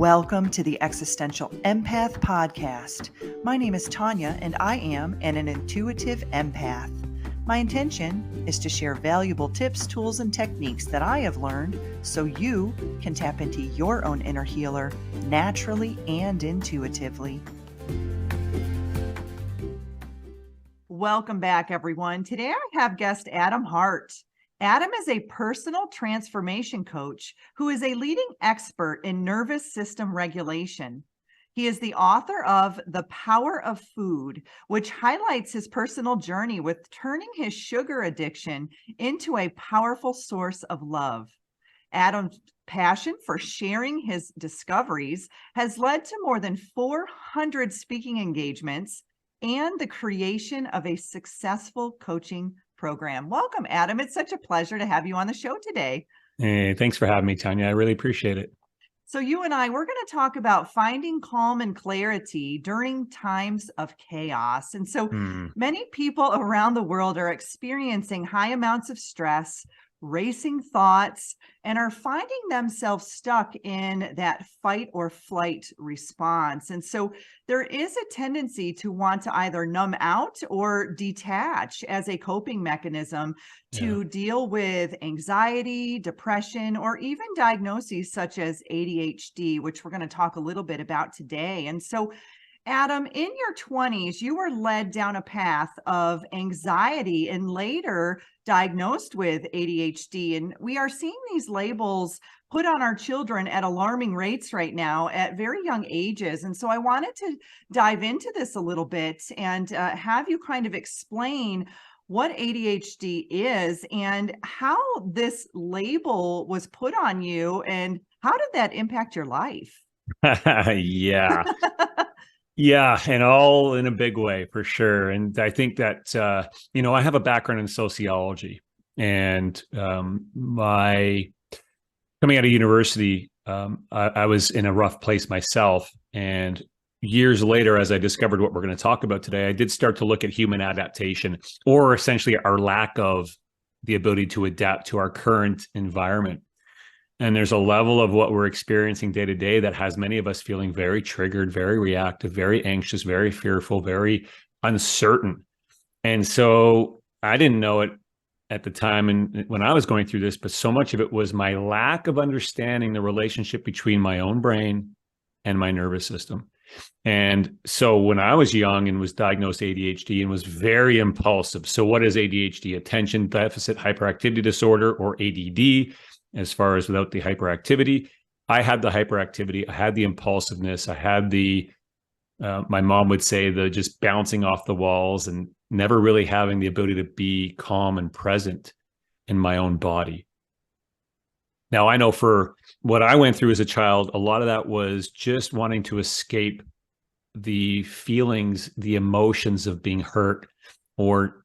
Welcome to the Existential Empath Podcast. My name is Tanya, and I am an intuitive empath. My intention is to share valuable tips, tools, and techniques that I have learned so you can tap into your own inner healer naturally and intuitively. Welcome back, everyone. Today I have guest Adam Hart. Adam is a personal transformation coach who is a leading expert in nervous system regulation. He is the author of The Power of Food, which highlights his personal journey with turning his sugar addiction into a powerful source of love. Adam's passion for sharing his discoveries has led to more than 400 speaking engagements and the creation of a successful coaching program. Welcome, Adam. It's such a pleasure to have you on the show today. Hey, thanks for having me, Tanya. I really appreciate it. So you and we're going to talk about finding calm and clarity during times of chaos. And so many people around the world are experiencing high amounts of stress, racing thoughts, and are finding themselves stuck in that fight or flight response. And so there is a tendency to want to either numb out or detach as a coping mechanism to deal with anxiety, depression, or even diagnoses such as ADHD, which we're going to talk a little bit about today. And so Adam, in your 20s, you were led down a path of anxiety and later diagnosed with ADHD. And we are seeing these labels put on our children at alarming rates right now at very young ages. And so I wanted to dive into this a little bit and have you kind of explain what ADHD is and how this label was put on you and how did that impact your life? Yeah, and all in a big way, for sure. And I think that, I have a background in sociology, and my coming out of university, I was in a rough place myself. And years later, as I discovered what we're going to talk about today, I did start to look at human adaptation, or essentially our lack of the ability to adapt to our current environment. And there's a level of what we're experiencing day to day that has many of us feeling very triggered, very reactive, very anxious, very fearful, very uncertain. And so I didn't know it at the time and when I was going through this, but so much of it was my lack of understanding the relationship between my own brain and my nervous system. And so when I was young and was diagnosed ADHD and was very impulsive. So what is ADHD? Attention deficit hyperactivity disorder, or ADD. As far as without the hyperactivity, I had the hyperactivity, I had the impulsiveness, I had my mom would say, the just bouncing off the walls and never really having the ability to be calm and present in my own body. Now, I know for what I went through as a child, a lot of that was just wanting to escape the feelings, the emotions of being hurt, or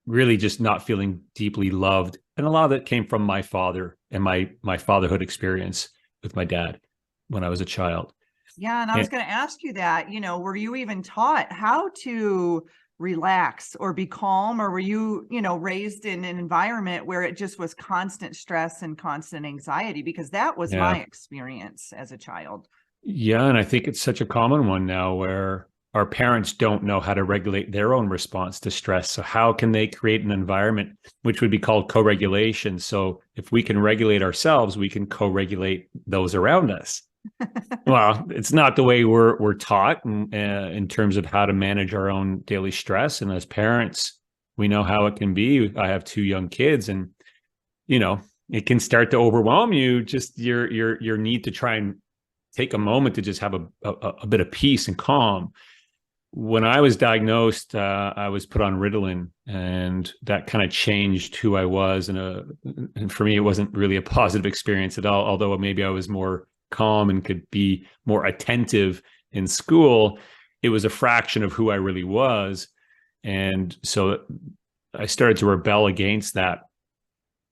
really just not feeling deeply loved. And a lot of it came from my father and my fatherhood experience with my dad when I was a child. Yeah. And I was going to ask you that, were you even taught how to relax or be calm, or were you, raised in an environment where it just was constant stress and constant anxiety? Because that was my experience as a child. Yeah. And I think it's such a common one now where our parents don't know how to regulate their own response to stress. So how can they create an environment which would be called coregulation? So if we can regulate ourselves, we can co-regulate those around us. Well, it's not the way we're taught in terms of how to manage our own daily stress. And as parents, we know how it can be. I have 2 young kids, and it can start to overwhelm you. Just your need to try and take a moment to just have a bit of peace and calm. When I was diagnosed, I was put on Ritalin, and that kind of changed who I was. And for me, it wasn't really a positive experience at all, although maybe I was more calm and could be more attentive in school. It was a fraction of who I really was. And so I started to rebel against that.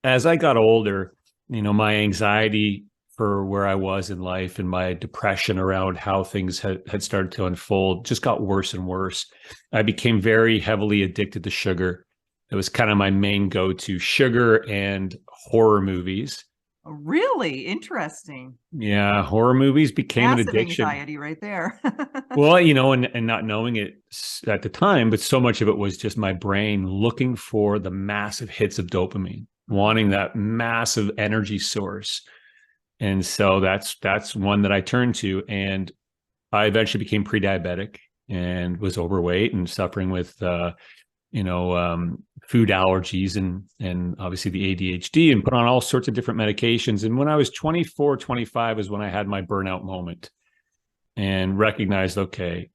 As I got older, my anxiety for where I was in life and my depression around how things had started to unfold just got worse and worse. I became very heavily addicted to sugar. It was kind of my main go-to: sugar and horror movies. Really interesting. Yeah, horror movies became an Massive addiction. anxiety right there. Well, and not knowing it at the time, but so much of it was just my brain looking for the massive hits of dopamine, wanting that massive energy source. And so that's one that I turned to. And I eventually became pre-diabetic and was overweight and suffering with food allergies and obviously the ADHD, and put on all sorts of different medications. And when I was 24, 25 is when I had my burnout moment and recognized, okay,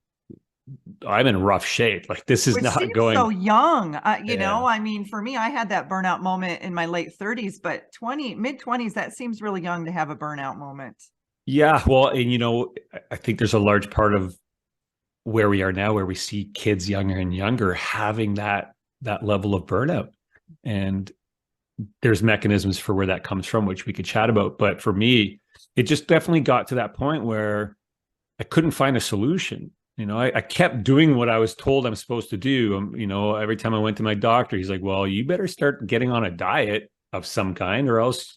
I'm in rough shape. Like, this is Which not seems going. so young. Yeah. I mean, for me, I had that burnout moment in my late 30s, but mid 20s, that seems really young to have a burnout moment. Yeah. Well, and I think there's a large part of where we are now, where we see kids younger and younger having that level of burnout. And there's mechanisms for where that comes from, which we could chat about. But for me, it just definitely got to that point where I couldn't find a solution. I kept doing what I was told I'm supposed to do. Every time I went to my doctor, he's like, well, you better start getting on a diet of some kind, or else,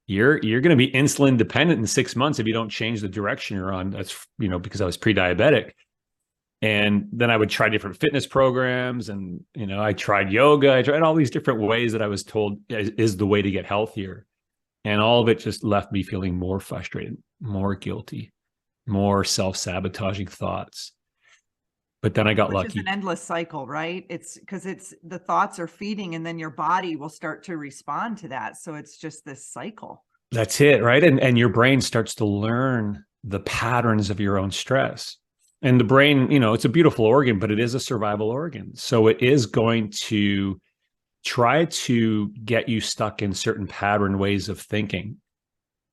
you're going to be insulin dependent in 6 months if you don't change the direction you're on. That's, because I was pre-diabetic. And then I would try different fitness programs, and, I tried yoga. I tried all these different ways that I was told is the way to get healthier. And all of it just left me feeling more frustrated, more guilty, more self-sabotaging thoughts. But then I got Which is an lucky. endless cycle, right? It's because the thoughts are feeding and then your body will start to respond to that. So it's just this cycle. That's it, right? And your brain starts to learn the patterns of your own stress. And the brain, it's a beautiful organ, but it is a survival organ. So it is going to try to get you stuck in certain pattern ways of thinking,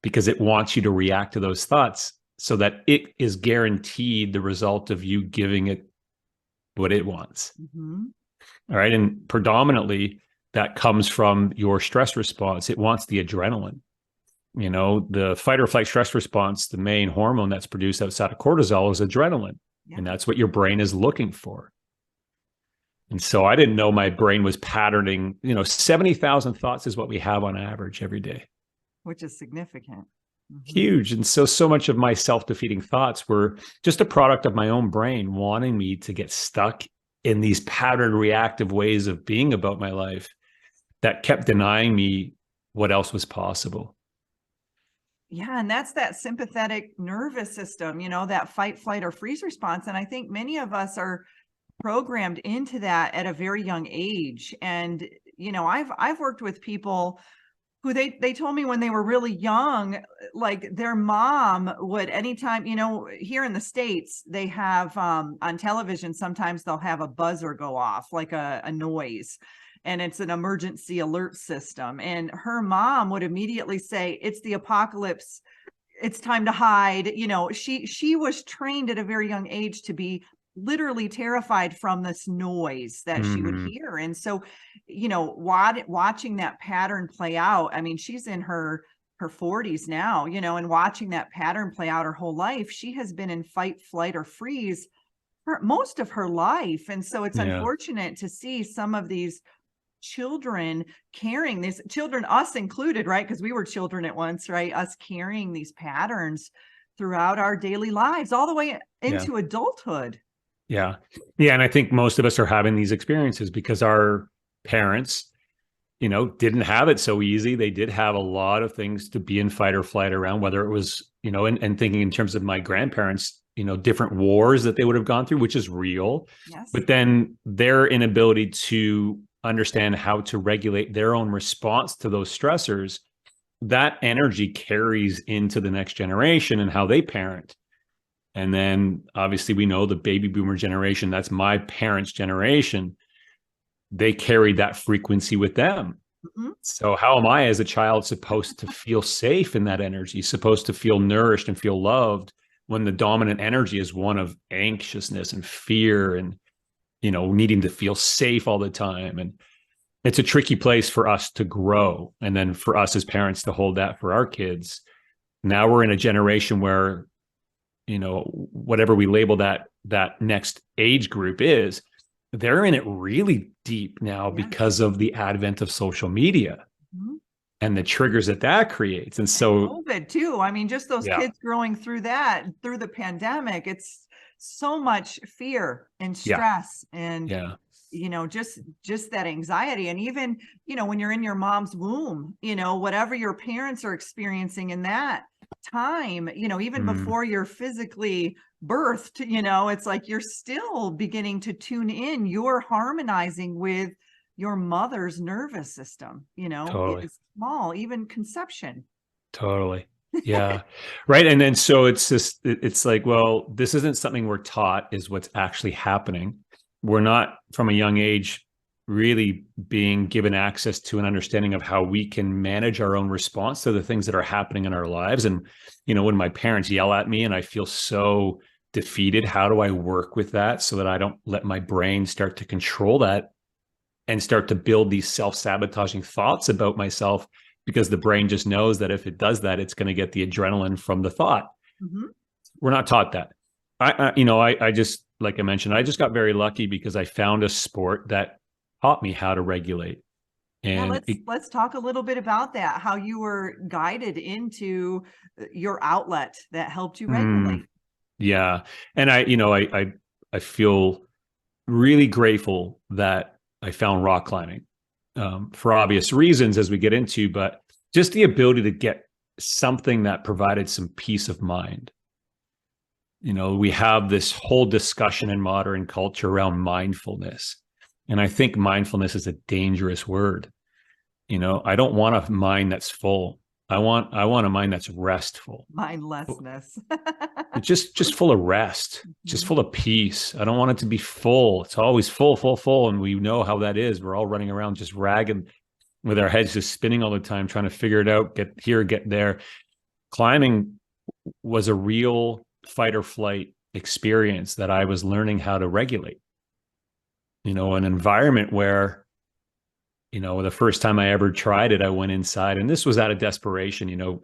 because it wants you to react to those thoughts so that it is guaranteed the result of you giving it what it wants. Mm-hmm. All right. And predominantly that comes from your stress response. It wants the adrenaline. The fight or flight stress response, the main hormone that's produced outside of cortisol is adrenaline. Yeah. And that's what your brain is looking for. And so I didn't know my brain was patterning, 70,000 thoughts is what we have on average every day. Which is significant. Mm-hmm. Huge. And so much of my self-defeating thoughts were just a product of my own brain wanting me to get stuck in these patterned reactive ways of being about my life that kept denying me what else was possible. Yeah. And that's that sympathetic nervous system, that fight, flight, or freeze response. And I think many of us are programmed into that at a very young age. And, I've worked with people who they told me when they were really young, like their mom would, anytime, here in the States, they have on television, sometimes they'll have a buzzer go off, like a noise, and it's an emergency alert system. And her mom would immediately say, it's the apocalypse. It's time to hide. She was trained at a very young age to be literally terrified from this noise that she would hear. And so, watching that pattern play out, I mean, she's in her 40s now, and watching that pattern play out her whole life, she has been in fight, flight, or freeze for most of her life. And so it's unfortunate to see some of these children carrying these children, us included, right? Because we were children at once, right? Us carrying these patterns throughout our daily lives, all the way into adulthood. Yeah. Yeah. And I think most of us are having these experiences because our parents, didn't have it so easy. They did have a lot of things to be in fight or flight around, whether it was, and thinking in terms of my grandparents, different wars that they would have gone through, which is real. Yes. But then their inability to understand how to regulate their own response to those stressors, that energy carries into the next generation and how they parent. And then obviously we know the baby boomer generation, that's my parents' generation, they carried that frequency with them. Mm-hmm. So how am I as a child supposed to feel safe in that energy, supposed to feel nourished and feel loved when the dominant energy is one of anxiousness and fear and, needing to feel safe all the time? And it's a tricky place for us to grow. And then for us as parents to hold that for our kids. Now we're in a generation where, whatever we label that next age group is, they're in it really deep now because of the advent of social media. Mm-hmm. and the triggers that creates. And so COVID too. I mean, just those kids growing through that, through the pandemic, it's so much fear and stress and, you know, just that anxiety. And even, you know, when you're in your mom's womb, you know, whatever your parents are experiencing in that time, you know, even before you're physically birthed, you know, it's like you're still beginning to tune in. You're harmonizing with your mother's nervous system, you know, it's small, even conception. Totally. Yeah. Right. And then so it's just, it's like, well, this isn't something we're taught is what's actually happening. We're not from a young age really being given access to an understanding of how we can manage our own response to the things that are happening in our lives. And, you know, when my parents yell at me and I feel so defeated, how do I work with that so that I don't let my brain start to control that and start to build these self-sabotaging thoughts about myself, because the brain just knows that if it does that, it's going to get the adrenaline from the thought. We're not taught that. I just, like I mentioned, I just got very lucky because I found a sport that taught me how to regulate. And let's talk a little bit about that, how you were guided into your outlet that helped you regulate. Yeah. And I feel really grateful that I found rock climbing for obvious reasons as we get into, but just the ability to get something that provided some peace of mind. You know, we have this whole discussion in modern culture around mindfulness. And I think mindfulness is a dangerous word. You know, I don't want a mind that's full. I want a mind that's restful. Mindlessness. just full of rest, just full of peace. I don't want it to be full. It's always full. And we know how that is. We're all running around just ragged with our heads just spinning all the time, trying to figure it out, get here, get there. Climbing was a real fight or flight experience that I was learning how to regulate. You know, an environment where, you know, the first time I ever tried it, I went inside, and this was out of desperation, you know,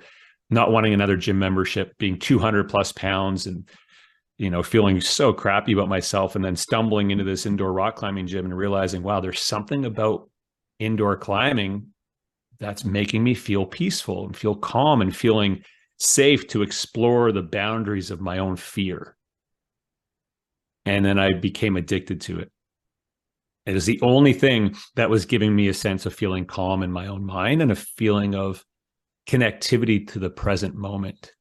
not wanting another gym membership, being 200 plus pounds and, you know, feeling so crappy about myself, and then stumbling into this indoor rock climbing gym and realizing, wow, there's something about indoor climbing that's making me feel peaceful and feel calm and feeling safe to explore the boundaries of my own fear. And then I became addicted to it. It is the only thing that was giving me a sense of feeling calm in my own mind and a feeling of connectivity to the present moment.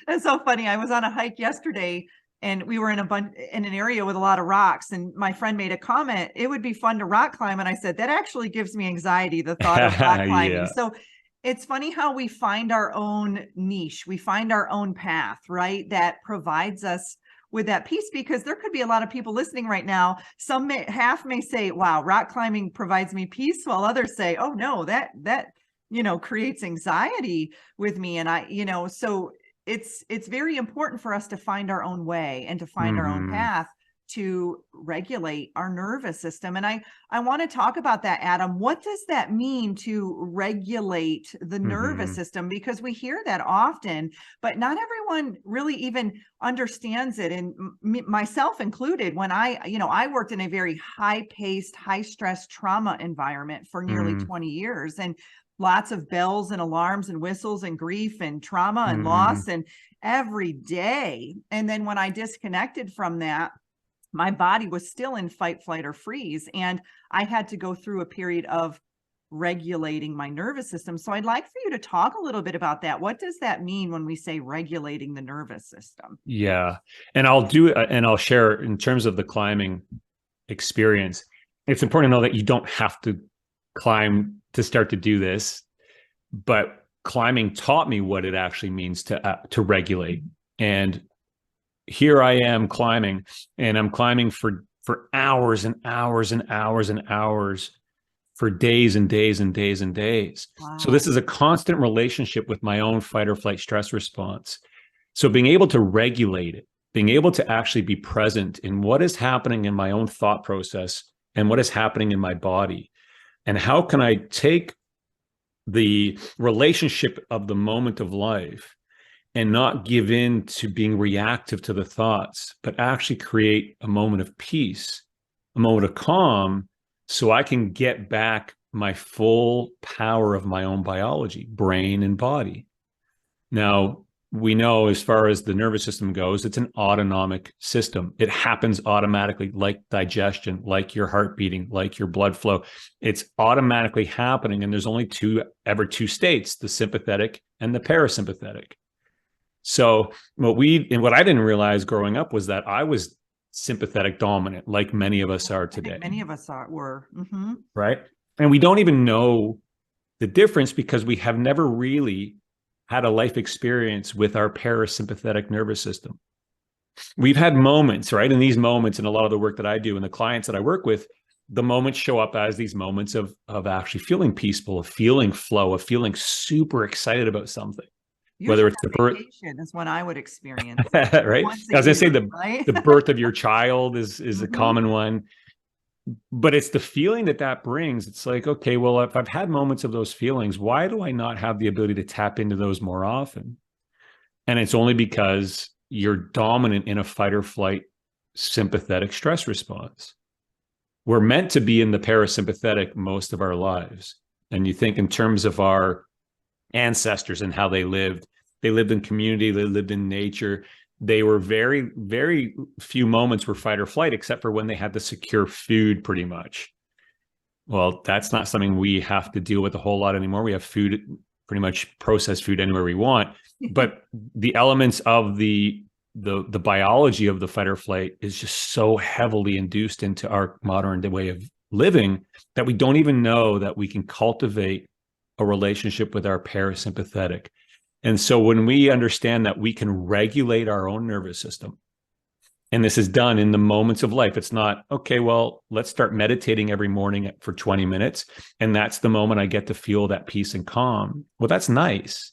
That's so funny. I was on a hike yesterday and we were in an area with a lot of rocks, and my friend made a comment, it would be fun to rock climb. And I said, that actually gives me anxiety, the thought of rock climbing. So it's funny how we find our own niche. We find our own path, right? That provides us with that piece, because there could be a lot of people listening right now. Some may say, wow, rock climbing provides me peace, while others say, oh no, that, you know, creates anxiety with me. And I, you know, so it's very important for us to find our own way and to find our own path to regulate our nervous system. And I want to talk about that, Adam. What does that mean to regulate the nervous system? Because we hear that often, but not everyone really even understands it. And myself included, when I worked in a very high-paced, high-stress trauma environment for nearly 20 years. And lots of bells and alarms and whistles and grief and trauma and loss and every day. And then when I disconnected from that, my body was still in fight, flight, or freeze. And I had to go through a period of regulating my nervous system. So I'd like for you to talk a little bit about that. What does that mean when we say regulating the nervous system? Yeah. And I'll share in terms of the climbing experience. It's important to know that you don't have to climb to start to do this, but climbing taught me what it actually means to regulate. And here I am climbing, and I'm climbing for hours and hours and hours and hours, for days and days and days and days. Wow. So this is a constant relationship with my own fight or flight stress response. So being able to regulate it, being able to actually be present in what is happening in my own thought process and what is happening in my body. And how can I take the relationship of the moment of life and not give in to being reactive to the thoughts, but actually create a moment of peace, a moment of calm, so I can get back my full power of my own biology, brain and body. Now, we know as far as the nervous system goes, it's an autonomic system. It happens automatically, like digestion, like your heart beating, like your blood flow. It's automatically happening. And there's only two states, the sympathetic and the parasympathetic. So what I didn't realize growing up was that I was sympathetic dominant, like many of us are today. Many of us were. Mm-hmm. Right. And we don't even know the difference because we have never really had a life experience with our parasympathetic nervous system. We've had moments, right? And these moments, and a lot of the work that I do and the clients that I work with, the moments show up as these moments of actually feeling peaceful, of feeling flow, of feeling super excited about something. Usually whether it's the birth is what I would experience. Right. As I say, the birth of your child is mm-hmm. a common one. But it's the feeling that brings. It's like, okay, well, if I've had moments of those feelings, why do I not have the ability to tap into those more often? And it's only because you're dominant in a fight or flight sympathetic stress response. We're meant to be in the parasympathetic most of our lives. And you think in terms of our ancestors and how they lived in community, they lived in nature. They were very, very few moments were fight or flight, except for when they had to secure food pretty much. Well, that's not something we have to deal with a whole lot anymore. We have food, pretty much processed food anywhere we want. But the elements of the biology of the fight or flight is just so heavily induced into our modern way of living that we don't even know that we can cultivate a relationship with our parasympathetic. And so when we understand that we can regulate our own nervous system, and this is done in the moments of life, it's not, okay, well, let's start meditating every morning for 20 minutes. And that's the moment I get to feel that peace and calm. Well, that's nice.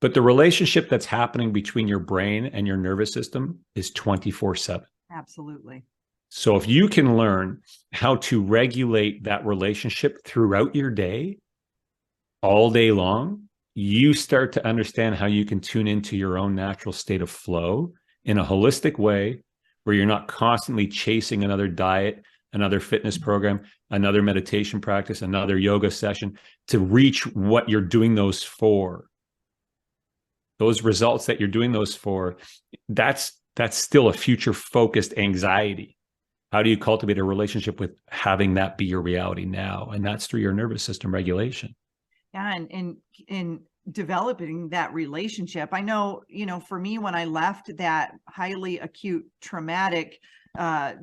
But the relationship that's happening between your brain and your nervous system is 24/7. Absolutely. So if you can learn how to regulate that relationship throughout your day, all day long, you start to understand how you can tune into your own natural state of flow in a holistic way where you're not constantly chasing another diet, another fitness program, another meditation practice, another yoga session to reach what you're doing those for. Those results that you're doing those for, that's still a future focused anxiety. How do you cultivate a relationship with having that be your reality now? And that's through your nervous system regulation. Yeah, and in developing that relationship, I know, for me, when I left that highly acute traumatic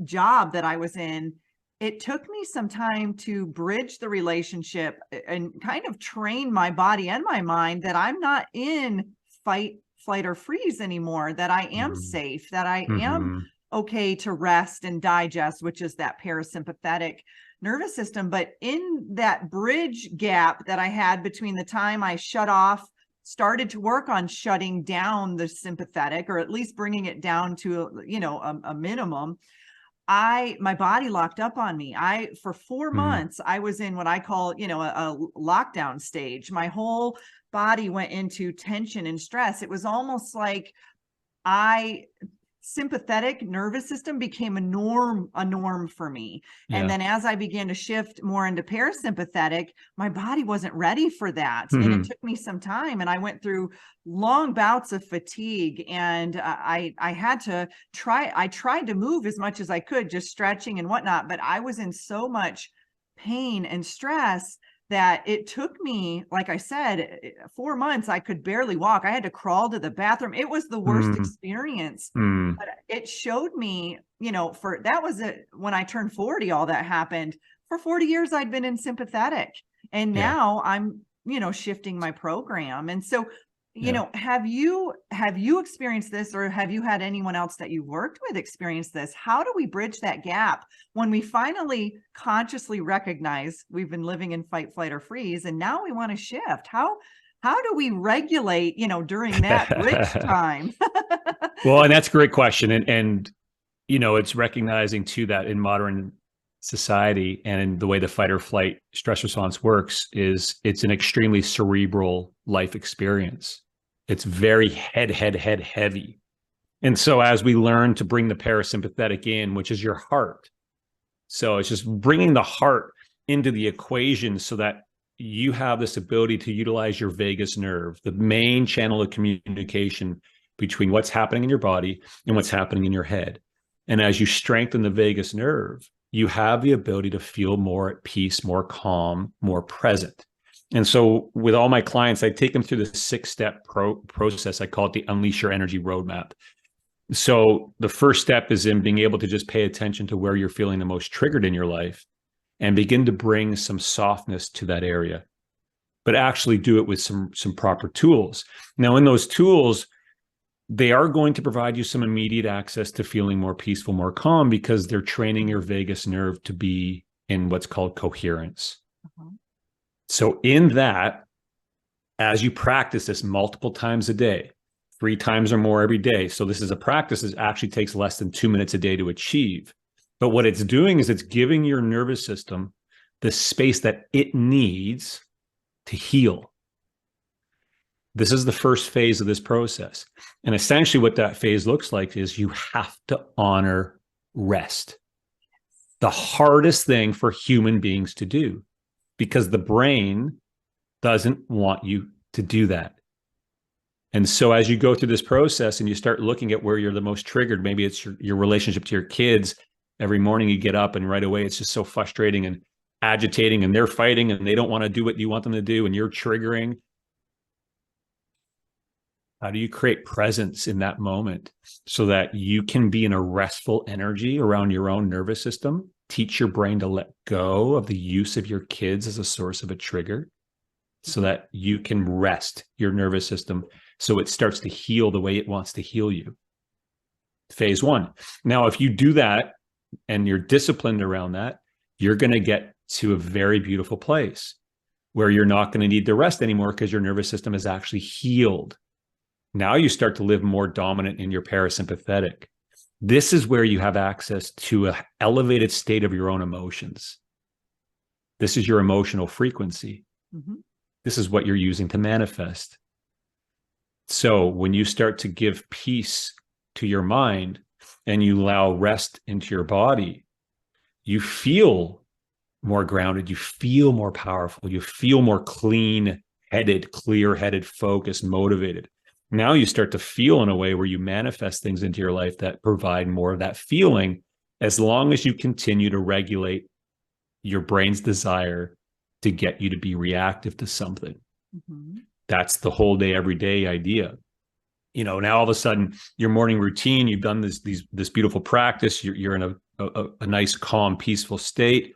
job that I was in, it took me some time to bridge the relationship and kind of train my body and my mind that I'm not in fight, flight, or freeze anymore, that I am safe, that I am okay to rest and digest, which is that parasympathetic nervous system. But in that bridge gap that I had between the time I started to work on shutting down the sympathetic, or at least bringing it down to, a minimum, my body locked up on me. For 4 months, I was in what I call, a lockdown stage. My whole body went into tension and stress. It was almost like sympathetic nervous system became a norm for me. Yeah. And then as I began to shift more into parasympathetic, my body wasn't ready for that. And it took me some time, and I went through long bouts of fatigue, and I tried to move as much as I could, just stretching and whatnot, but I was in so much pain and stress that it took me, like I said, 4 months, I could barely walk. I had to crawl to the bathroom. It was the worst experience. But it showed me, when I turned 40, all that happened. For 40 years, I'd been in sympathetic. And now I'm, shifting my program. And so, have you experienced this, or have you had anyone else that you worked with experience this? How do we bridge that gap when we finally consciously recognize we've been living in fight, flight, or freeze, and now we want to shift? How do we regulate, during that bridge time? Well, and that's a great question. And it's recognizing too that in modern society and in the way the fight or flight stress response works is it's an extremely cerebral life experience. It's very head heavy. And so as we learn to bring the parasympathetic in, which is your heart, so it's just bringing the heart into the equation so that you have this ability to utilize your vagus nerve, the main channel of communication between what's happening in your body and what's happening in your head. And as you strengthen the vagus nerve, you have the ability to feel more at peace, more calm, more present. And so with all my clients, I take them through the 6-step process. I call it the Unleash Your Energy Roadmap. So the first step is in being able to just pay attention to where you're feeling the most triggered in your life and begin to bring some softness to that area, but actually do it with some proper tools. Now, in those tools, they are going to provide you some immediate access to feeling more peaceful, more calm, because they're training your vagus nerve to be in what's called coherence. So in that, as you practice this multiple times a day, 3 times or more every day. So this is a practice that actually takes less than 2 minutes a day to achieve. But what it's doing is it's giving your nervous system the space that it needs to heal. This is the first phase of this process. And essentially what that phase looks like is you have to honor rest. The hardest thing for human beings to do, because the brain doesn't want you to do that. And so as you go through this process and you start looking at where you're the most triggered, maybe it's your relationship to your kids. Every morning you get up and right away it's just so frustrating and agitating, and they're fighting and they don't want to do what you want them to do, and you're triggering. How do you create presence in that moment so that you can be in a restful energy around your own nervous system? Teach your brain to let go of the use of your kids as a source of a trigger so that you can rest your nervous system so it starts to heal the way it wants to heal you. Phase 1. Now, if you do that and you're disciplined around that, you're going to get to a very beautiful place where you're not going to need to rest anymore because your nervous system is actually healed. Now you start to live more dominant in your parasympathetic. This is where you have access to an elevated state of your own emotions. This is your emotional frequency. This is what you're using to manifest. So when you start to give peace to your mind and you allow rest into your body, you feel more grounded, you feel more powerful, you feel more clean-headed, clear-headed, focused, motivated. Now you start to feel in a way where you manifest things into your life that provide more of that feeling, as long as you continue to regulate your brain's desire to get you to be reactive to something. That's the whole day, every day idea. You know, now all of a sudden your morning routine, you've done this beautiful practice, you're in a nice, calm, peaceful state.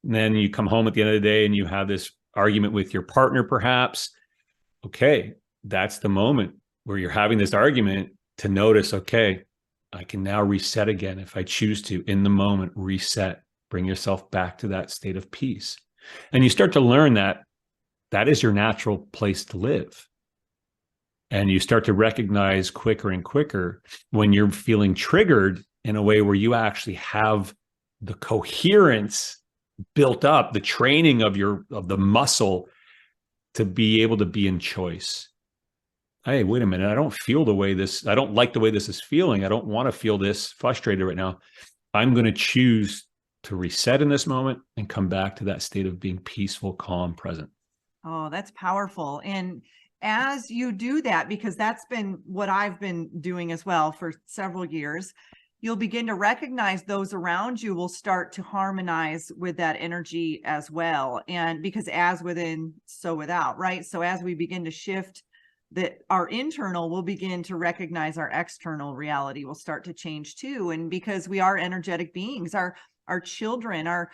And then you come home at the end of the day and you have this argument with your partner, perhaps. Okay, that's the moment where you're having this argument to notice, okay, I can now reset again if I choose to. In the moment, reset, bring yourself back to that state of peace. And you start to learn that that is your natural place to live. And you start to recognize quicker and quicker when you're feeling triggered in a way where you actually have the coherence built up, the training of the muscle to be able to be in choice. Hey, wait a minute, I don't like the way this is feeling. I don't want to feel this frustrated right now. I'm going to choose to reset in this moment and come back to that state of being peaceful, calm, present. Oh, that's powerful. And as you do that, because that's been what I've been doing as well for several years, you'll begin to recognize those around you will start to harmonize with that energy as well. And because as within, so without, right? So as we begin to shift that our internal, will begin to recognize our external reality will start to change too. And because we are energetic beings, our children are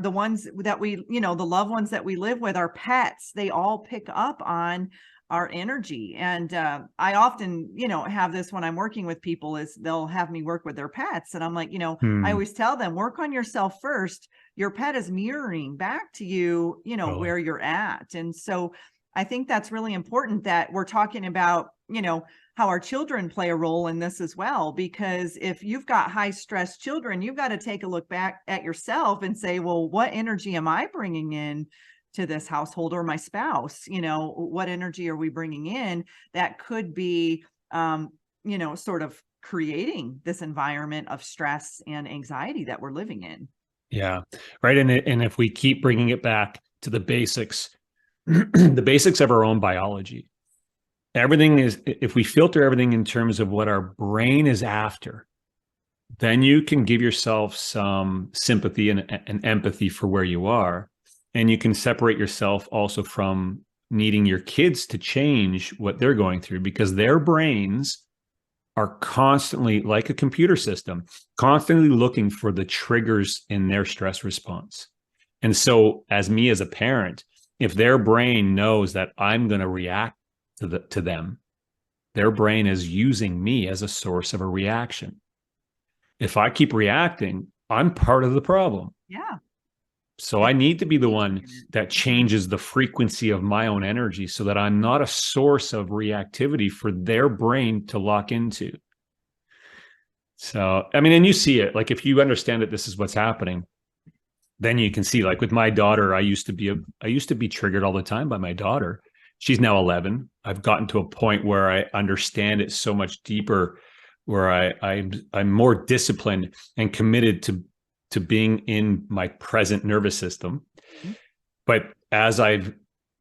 the ones that we, the loved ones that we live with, our pets, they all pick up on our energy. And I often, have this when I'm working with people, is they'll have me work with their pets. And I'm like, I always tell them, work on yourself first. Your pet is mirroring back to you, where you're at. And so I think that's really important that we're talking about, how our children play a role in this as well, because if you've got high stress children, you've got to take a look back at yourself and say, well, what energy am I bringing in to this household, or my spouse? What energy are we bringing in that could be, sort of creating this environment of stress and anxiety that we're living in? Yeah. Right. And if we keep bringing it back to the basics, the basics of our own biology, everything is, if we filter everything in terms of what our brain is after, then you can give yourself some sympathy and empathy for where you are. And you can separate yourself also from needing your kids to change what they're going through, because their brains are constantly, like a computer system, constantly looking for the triggers in their stress response. And so as me as a parent, if their brain knows that I'm going to react to them, their brain is using me as a source of a reaction. If I keep reacting, I'm part of the problem. Yeah. So I need to be the one that changes the frequency of my own energy so that I'm not a source of reactivity for their brain to lock into. So, I mean, and you see it, like if you understand that this is what's happening, then you can see, like with my daughter, I used to be triggered all the time by my daughter. She's now 11. I've gotten to a point where I understand it so much deeper, where I'm more disciplined and committed to being in my present nervous system. Mm-hmm. But as I've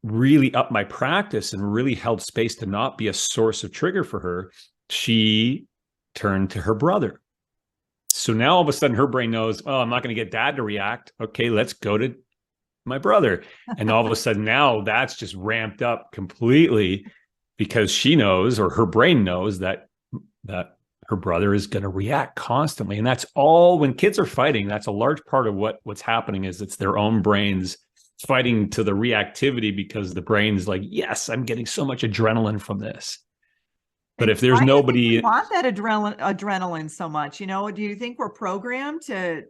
really upped my practice and really held space to not be a source of trigger for her, she turned to her brother. So now all of a sudden her brain knows, oh, I'm not going to get dad to react. Okay, let's go to my brother. And all of a sudden now that's just ramped up completely, because she knows, or her brain knows, that her brother is going to react constantly. And that's all, when kids are fighting, that's a large part of what's happening, is it's their own brains fighting to the reactivity, because the brain's like, yes, I'm getting so much adrenaline from this. But if there's nobody, want that adrenaline so much, do you think we're programmed to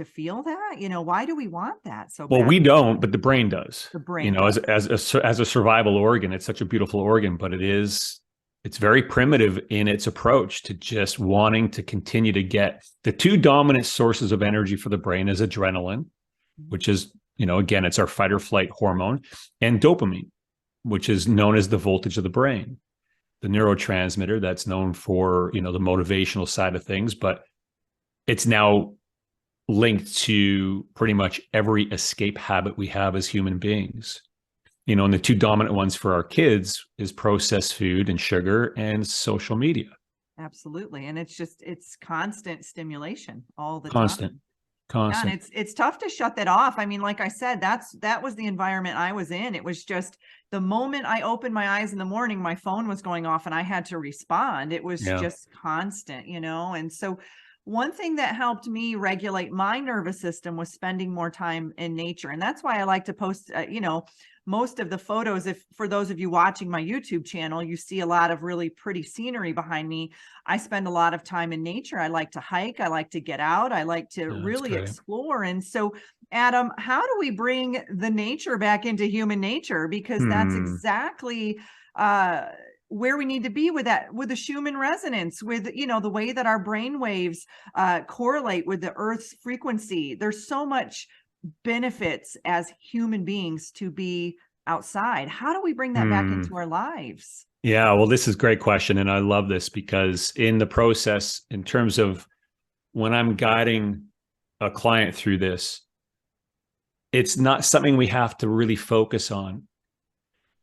feel that? Why do we want that so well, bad? we don't, but the brain does. The brain does. As a survival organ, it's such a beautiful organ, but it's very primitive in its approach to just wanting to continue to get the two dominant sources of energy for the brain is adrenaline, which is, again, it's our fight or flight hormone, and dopamine, which is known as the voltage of the brain, the neurotransmitter that's known for, the motivational side of things, but it's now linked to pretty much every escape habit we have as human beings. And the two dominant ones for our kids is processed food and sugar and social media. Absolutely. And it's constant stimulation all the time. Constant. Yeah, and it's tough to shut that off. I mean, like I said, that was the environment I was in. It was just the moment I opened my eyes in the morning, my phone was going off and I had to respond. It was just constant, and so one thing that helped me regulate my nervous system was spending more time in nature. And that's why I like to post, most of the photos. If for those of you watching my YouTube channel, you see a lot of really pretty scenery behind me. I spend a lot of time in nature. I like to hike. I like to get out. I like to really explore. And so, Adam, how do we bring the nature back into human nature? Because that's exactly where we need to be with that, with the Schumann resonance, with, the way that our brain waves correlate with the Earth's frequency. There's so much benefits as human beings to be outside. How do we bring that back into our lives? Yeah, well, this is a great question. And I love this, because in the process, in terms of when I'm guiding a client through this, it's not something we have to really focus on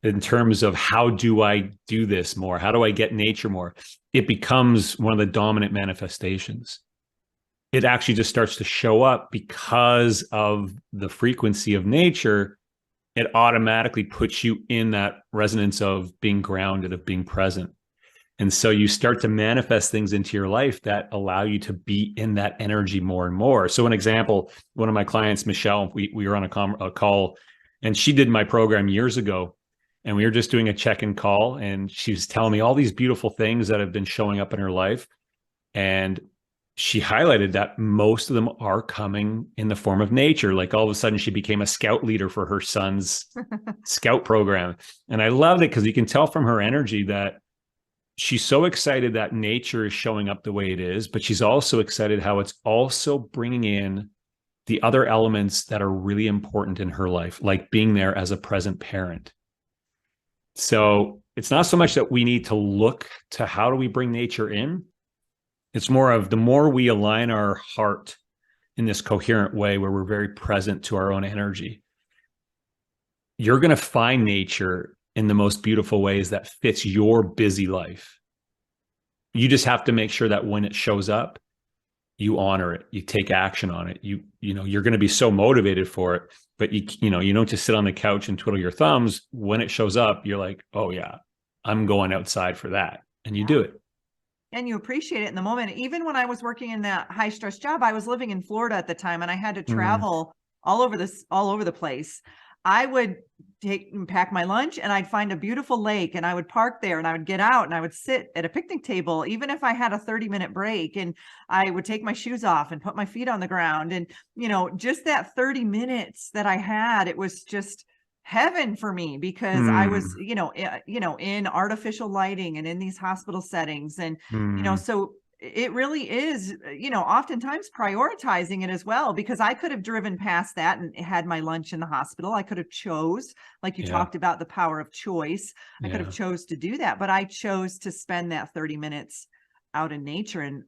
in terms of how do I do this more? How do I get nature more? It becomes one of the dominant manifestations. It actually just starts to show up because of the frequency of nature. It automatically puts you in that resonance of being grounded, of being present. And so you start to manifest things into your life that allow you to be in that energy more and more. So an example, one of my clients, Michelle, we were on a call, and she did my program years ago. And we were just doing a check-in call, and she was telling me all these beautiful things that have been showing up in her life. And she highlighted that most of them are coming in the form of nature. Like all of a sudden she became a scout leader for her son's scout program. And I loved it because you can tell from her energy that she's so excited that nature is showing up the way it is, but she's also excited how it's also bringing in the other elements that are really important in her life, like being there as a present parent. So it's not so much that we need to look to how do we bring nature in. It's more of the more we align our heart in this coherent way where we're very present to our own energy, you're going to find nature in the most beautiful ways that fits your busy life. You just have to make sure that when it shows up, you honor it, you take action on it. You're going to be so motivated for it, but you don't just sit on the couch and twiddle your thumbs. When it shows up, you're like, oh yeah, I'm going outside for that. And you do it. And you appreciate it in the moment. Even when I was working in that high stress job, I was living in Florida at the time, and I had to travel all over the place. I would pack my lunch, and I'd find a beautiful lake, and I would park there, and I would get out, and I would sit at a picnic table, even if I had a 30-minute break, and I would take my shoes off and put my feet on the ground. And, just that 30 minutes that I had, it was just heaven for me, because I was, in artificial lighting and in these hospital settings. And, so it really is, oftentimes prioritizing it as well, because I could have driven past that and had my lunch in the hospital. I could have chose, like you talked about, the power of choice. I could have chose to do that, but I chose to spend that 30 minutes out in nature. And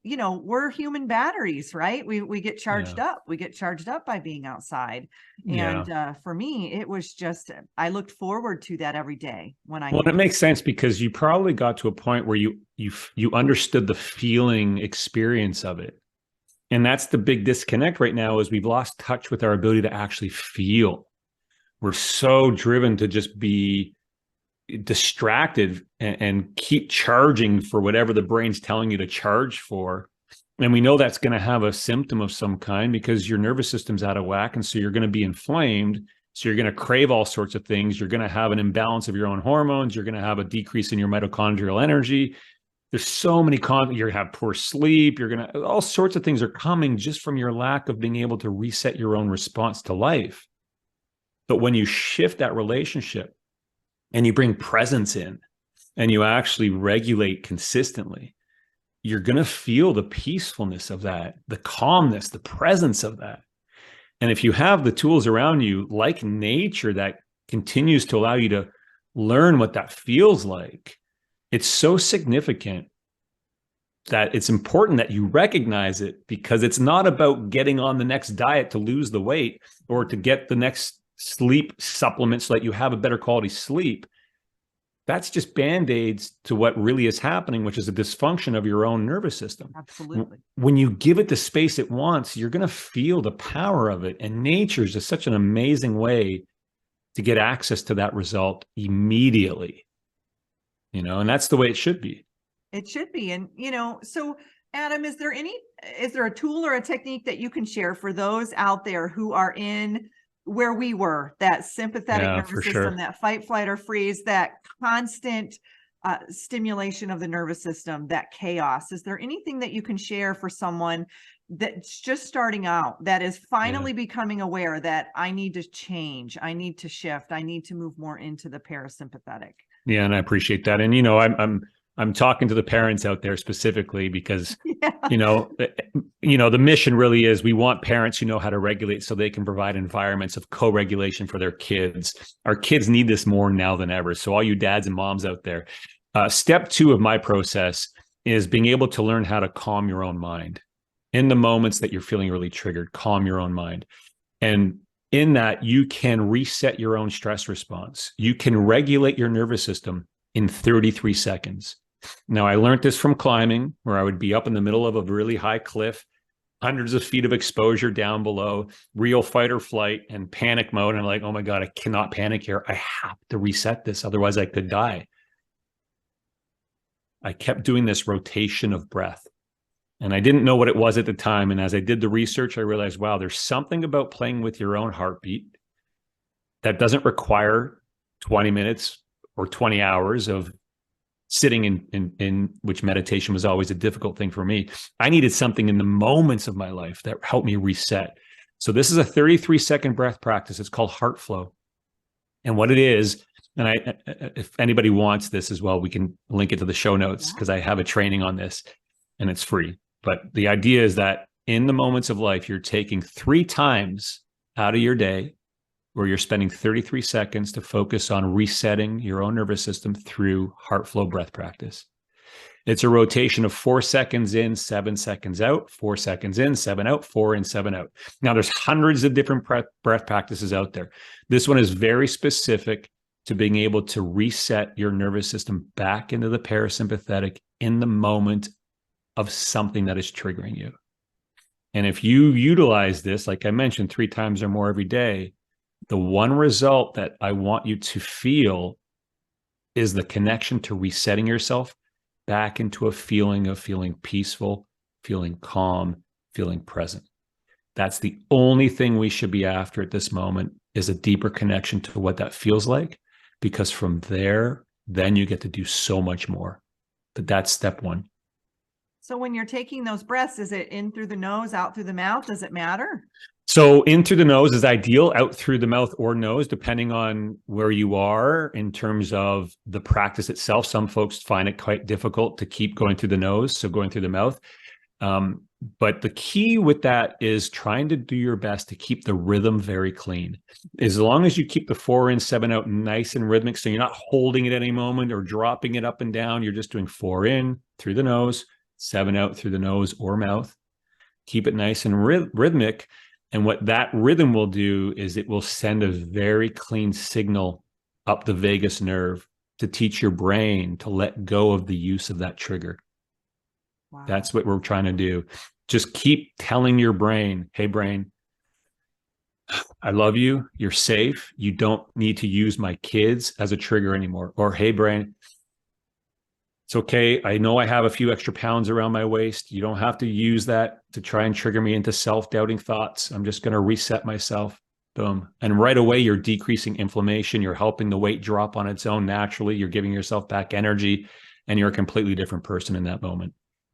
we're human batteries, right? We get charged up. We get charged up by being outside. And for me, it was just, I looked forward to that every day when I. Well, it makes sense, because you probably got to a point where you understood the feeling experience of it. And that's the big disconnect right now, is we've lost touch with our ability to actually feel. We're so driven to just be distracted and keep charging for whatever the brain's telling you to charge for. And we know that's going to have a symptom of some kind, because your nervous system's out of whack. And so you're going to be inflamed. So you're going to crave all sorts of things. You're going to have an imbalance of your own hormones. You're going to have a decrease in your mitochondrial energy. There's so many you're going to have poor sleep. All sorts of things are coming just from your lack of being able to reset your own response to life. But when you shift that relationship, and you bring presence in, and you actually regulate consistently, you're going to feel the peacefulness of that, the calmness, the presence of that. And if you have the tools around you, like nature, that continues to allow you to learn what that feels like, it's so significant that it's important that you recognize it, because it's not about getting on the next diet to lose the weight or to get the next sleep supplements so that you have a better quality sleep. That's just band-aids to what really is happening, which is a dysfunction of your own nervous system. Absolutely. When you give it the space it wants, you're going to feel the power of it. And nature is just such an amazing way to get access to that result immediately. And that's the way it should be. It should be. And, so Adam, is there a tool or a technique that you can share for those out there who are in where we were, that sympathetic nervous system, that fight, flight, or freeze, that constant stimulation of the nervous system, that chaos? Is there anything that you can share for someone that's just starting out, that is finally becoming aware that I need to change, I need to shift, I need to move more into the parasympathetic? Yeah, and I appreciate that. And I'm talking to the parents out there specifically, because the mission really is, we want parents who know how to regulate so they can provide environments of co-regulation for their kids. Our kids need this more now than ever. So all you dads and moms out there, step 2 of my process is being able to learn how to calm your own mind. In the moments that you're feeling really triggered, calm your own mind. And in that, you can reset your own stress response. You can regulate your nervous system in 33 seconds. Now, I learned this from climbing, where I would be up in the middle of a really high cliff, hundreds of feet of exposure down below, real fight or flight and panic mode. And I'm like, oh my God, I cannot panic here. I have to reset this. Otherwise I could die. I kept doing this rotation of breath, and I didn't know what it was at the time. And as I did the research, I realized, wow, there's something about playing with your own heartbeat that doesn't require 20 minutes or 20 hours of sitting in which meditation was always a difficult thing for me. I needed something in the moments of my life that helped me reset. So this is a 33-second breath practice. It's called heart flow. And what it is, and if anybody wants this as well, we can link it to the show notes, because I have a training on this and it's free. But the idea is that in the moments of life, you're taking 3 times out of your day where you're spending 33 seconds to focus on resetting your own nervous system through heart flow breath practice. It's a rotation of 4 seconds in, 7 seconds out, 4 seconds in, 7 out, 4 in, 7 out. Now, there's hundreds of different breath practices out there. This one is very specific to being able to reset your nervous system back into the parasympathetic in the moment of something that is triggering you. And if you utilize this, like I mentioned, 3 times or more every day, the one result that I want you to feel is the connection to resetting yourself back into a feeling of feeling peaceful, feeling calm, feeling present. That's the only thing we should be after at this moment, is a deeper connection to what that feels like, because from there, then you get to do so much more. But that's step one. So when you're taking those breaths, is it in through the nose, out through the mouth? Does it matter? So in through the nose is ideal, out through the mouth or nose, depending on where you are in terms of the practice itself. Some folks find it quite difficult to keep going through the nose, so going through the mouth. But the key with that is trying to do your best to keep the rhythm very clean. As long as you keep the 4 in, 7 out nice and rhythmic, so you're not holding it at any moment or dropping it up and down. You're just doing 4 in through the nose, 7 out through the nose or mouth. Keep it nice and rhythmic. And what that rhythm will do is it will send a very clean signal up the vagus nerve to teach your brain to let go of the use of that trigger. Wow. That's what we're trying to do. Just keep telling your brain, hey, brain, I love you. You're safe. You don't need to use my kids as a trigger anymore. Or, hey, brain, it's okay. I know I have a few extra pounds around my waist. You don't have to use that to try and trigger me into self-doubting thoughts. I'm just going to reset myself. Boom. And right away, you're decreasing inflammation. You're helping the weight drop on its own naturally. You're giving yourself back energy, and you're a completely different person in that moment.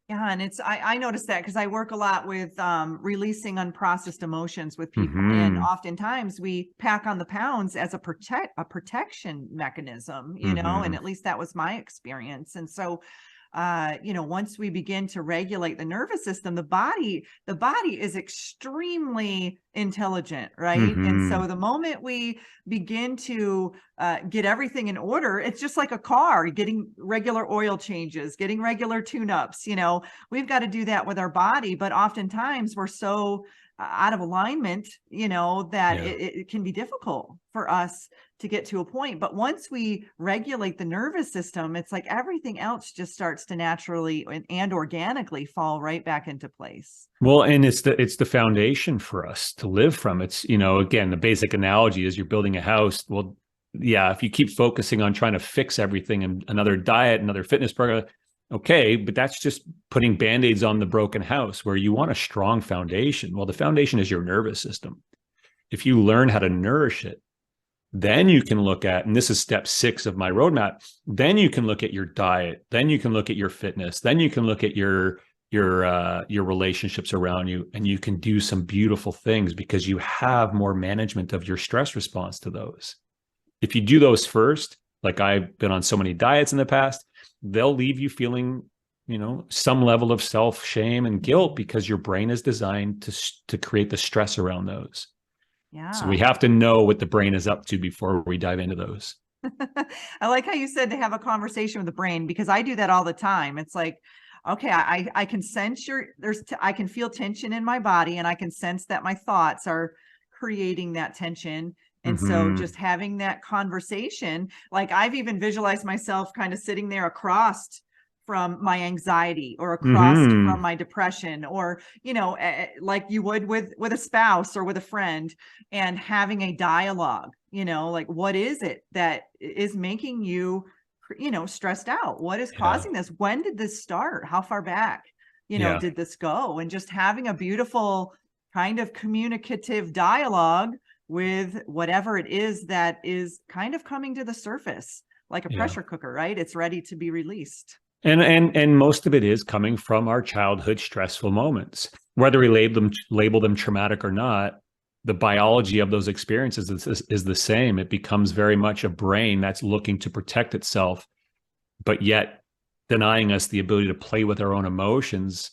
Yeah. And I noticed that because I work a lot with releasing unprocessed emotions with people. And oftentimes we pack on the pounds as a protection mechanism, you know, and at least that was my experience. And so, you know, once we begin to regulate the nervous system, the body is extremely intelligent, right? And so the moment we begin to get everything in order, it's just like a car, getting regular oil changes, getting regular tune-ups, you know, we've got to do that with our body. But oftentimes we're so out of alignment, you know, that it can be difficult for us to get to a point. But once we regulate the nervous system, it's like everything else just starts to naturally and organically fall right back into place. Well, and it's the foundation for us to live from. It's, you know, again, the basic analogy is you're building a house. Well, yeah, if you keep focusing on trying to fix everything and another diet, another fitness program, okay, but that's just putting Band-Aids on the broken house, where you want a strong foundation. Well, the foundation is your nervous system. If you learn how to nourish it, then you can look at, and this is step 6 of my roadmap, then you can look at your diet, then you can look at your fitness, then you can look at your relationships around you, and you can do some beautiful things because you have more management of your stress response to those. If you do those first, like I've been on so many diets in the past, they'll leave you feeling, you know, some level of self-shame and guilt because your brain is designed to create the stress around those. Yeah. So we have to know what the brain is up to before we dive into those. I like how you said to have a conversation with the brain, because I do that all the time. It's like, okay, I can sense I can feel tension in my body, and I can sense that my thoughts are creating that tension. And so just having that conversation, like I've even visualized myself kind of sitting there across from my anxiety or across from my depression, or, you know, like you would with a spouse or with a friend, and having a dialogue, you know, like, what is it that is making you, you know, stressed out? What is causing this? When did this start? How far back, you know, did this go? And just having a beautiful kind of communicative dialogue with whatever it is that is kind of coming to the surface, like a pressure cooker, right? It's ready to be released. And most of it is coming from our childhood stressful moments, whether we label them traumatic or not. The biology of those experiences is the same. It becomes very much a brain that's looking to protect itself, but yet denying us the ability to play with our own emotions.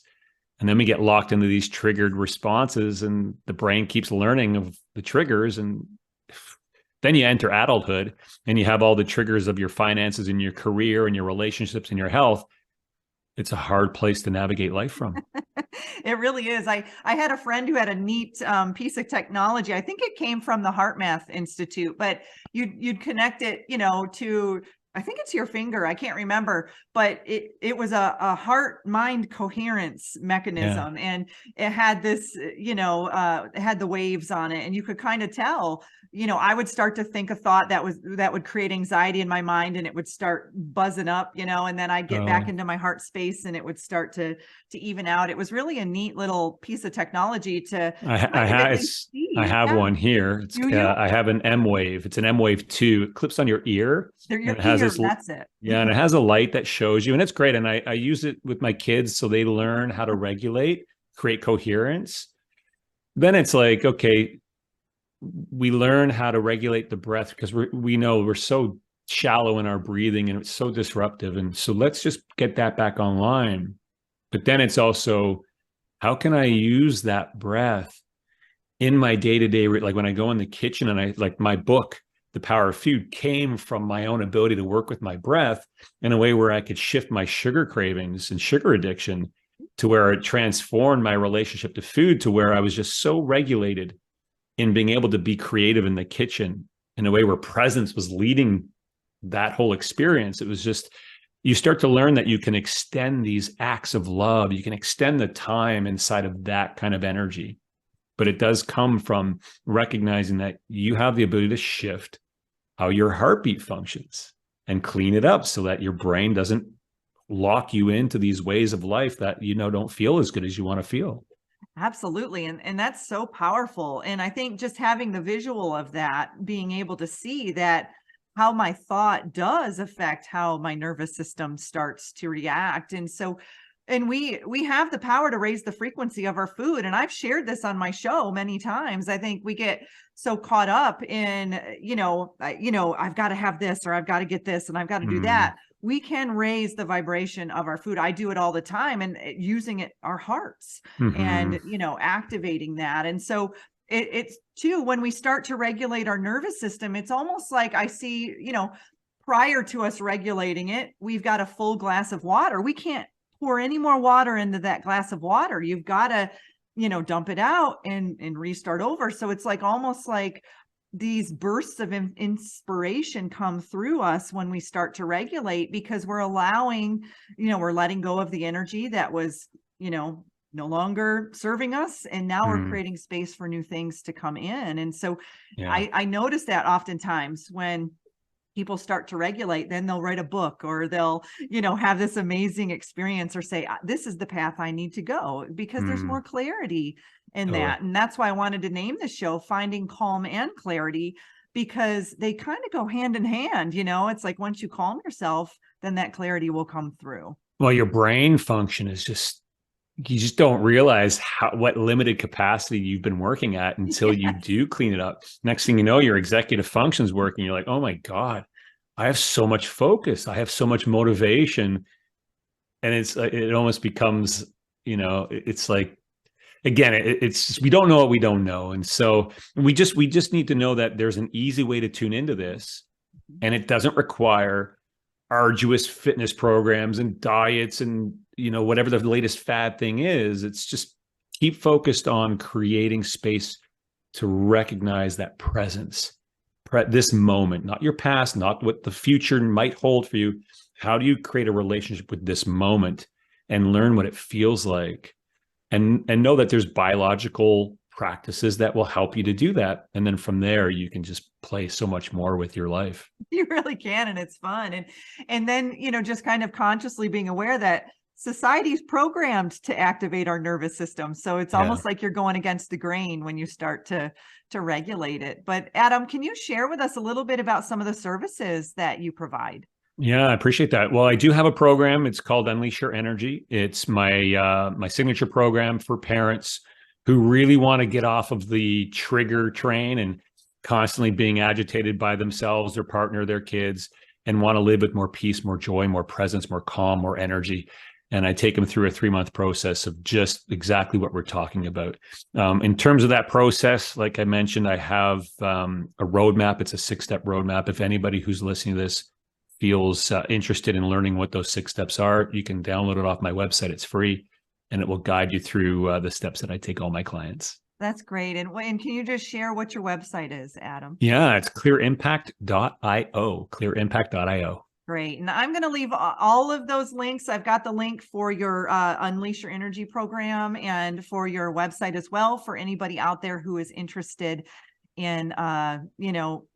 And then we get locked into these triggered responses, and the brain keeps learning of the triggers. And then you enter adulthood and you have all the triggers of your finances and your career and your relationships and your health. it's a hard place to navigate life from. It really is. I had a friend who had a neat piece of technology. I think it came from the Heart Math Institute, but you'd connect it, to, I think it's your finger. I can't remember, but it was a heart mind coherence mechanism, and it had this, it had the waves on it, and you could kind of tell. I would start to think a thought that would create anxiety in my mind, and it would start buzzing up, and then I'd get back into my heart space, and it would start to even out. It was really a neat little piece of technology to I have one here. I have an M Wave. It's an M Wave 2. It clips on your ear. That's it. Yeah, and it has a light that shows you, and it's great. And I use it with my kids so they learn how to regulate, create coherence. Then it's like, okay, we learn how to regulate the breath, because we know we're so shallow in our breathing and it's so disruptive. And so let's just get that back online. But then it's also, how can I use that breath in my day-to-day, like when I go in the kitchen, and like my book, The Power of Food, came from my own ability to work with my breath in a way where I could shift my sugar cravings and sugar addiction to where it transformed my relationship to food, to where I was just so regulated in being able to be creative in the kitchen in a way where presence was leading that whole experience. It was just, you start to learn that you can extend these acts of love. You can extend the time inside of that kind of energy. But it does come from recognizing that you have the ability to shift how your heartbeat functions and clean it up so that your brain doesn't lock you into these ways of life that, don't feel as good as you want to feel. Absolutely. And that's so powerful. And I think just having the visual of that, being able to see that how my thought does affect how my nervous system starts to react. And so, and we have the power to raise the frequency of our food. And I've shared this on my show many times. I think we get so caught up in, I've got to have this, or I've got to get this, and I've got to do that. We can raise the vibration of our food. I do it all the time, and using our hearts and, activating that. And so it's too, when we start to regulate our nervous system, it's almost like I see, prior to us regulating it, we've got a full glass of water. We can't pour any more water into that glass of water. You've got to, dump it out and restart over. So it's like almost like these bursts of inspiration come through us when we start to regulate, because we're allowing, we're letting go of the energy that was, no longer serving us. And now we're creating space for new things to come in. And so I notice that oftentimes when people start to regulate, then they'll write a book, or they'll, have this amazing experience, or say, this is the path I need to go, because there's more clarity in that. And that's why I wanted to name the show Finding Calm and Clarity, because they kind of go hand in hand. It's like, once you calm yourself, then that clarity will come through. Well, your brain function is just, you just don't realize what limited capacity you've been working at until you do clean it up. Next thing you know, your executive function's working. You're like, oh my God, I have so much focus. I have so much motivation. And it almost becomes, it's like, again, it's just, we don't know what we don't know. And so we just need to know that there's an easy way to tune into this, and it doesn't require arduous fitness programs and diets and, whatever the latest fad thing is. It's just keep focused on creating space to recognize that presence, this moment, not your past, not what the future might hold for you. How do you create a relationship with this moment and learn what it feels like? And know that there's biological practices that will help you to do that. And then from there, you can just play so much more with your life. You really can. And it's fun. And then, just kind of consciously being aware that society's programmed to activate our nervous system. So it's almost like you're going against the grain when you start to regulate it. But Adam, can you share with us a little bit about some of the services that you provide? Yeah, I appreciate that. Well, I do have a program. It's called Unleash Your Energy. It's my my signature program for parents who really want to get off of the trigger train and constantly being agitated by themselves, their partner, their kids, and want to live with more peace, more joy, more presence, more calm, more energy. And I take them through a 3-month process of just exactly what we're talking about. In terms of that process, like I mentioned, I have a roadmap. It's a 6-step roadmap. If anybody who's listening to this feels interested in learning what those 6 steps are, you can download it off my website. It's free, and it will guide you through the steps that I take all my clients. That's great. And can you just share what your website is, Adam? Yeah, it's clearimpact.io, clearimpact.io. Great. And I'm going to leave all of those links. I've got the link for your Unleash Your Energy program and for your website as well, for anybody out there who is interested in,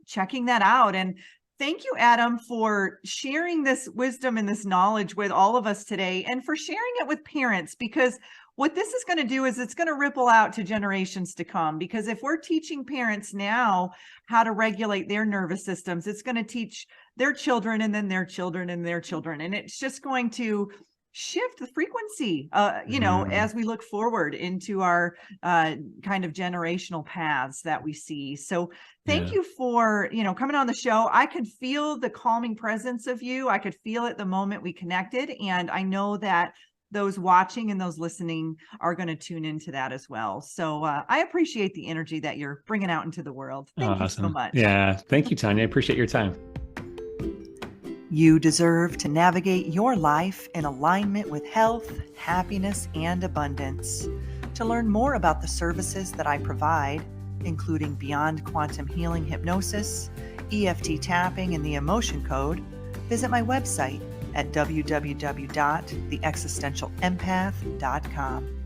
checking that out. And thank you, Adam, for sharing this wisdom and this knowledge with all of us today, and for sharing it with parents, because what this is going to do is it's going to ripple out to generations to come. Because if we're teaching parents now how to regulate their nervous systems, it's going to teach their children, and then their children and their children. And it's just going to shift the frequency, as we look forward into our kind of generational paths that we see. So thank you for, coming on the show. I could feel the calming presence of you. I could feel it the moment we connected. And I know that those watching and those listening are going to tune into that as well. So I appreciate the energy that you're bringing out into the world. Thank you so much. Yeah. Thank you, Tanya. I appreciate your time. You deserve to navigate your life in alignment with health, happiness, and abundance. To learn more about the services that I provide, including Beyond Quantum Healing Hypnosis, EFT tapping, and the Emotion Code, visit my website at www.theexistentialempath.com.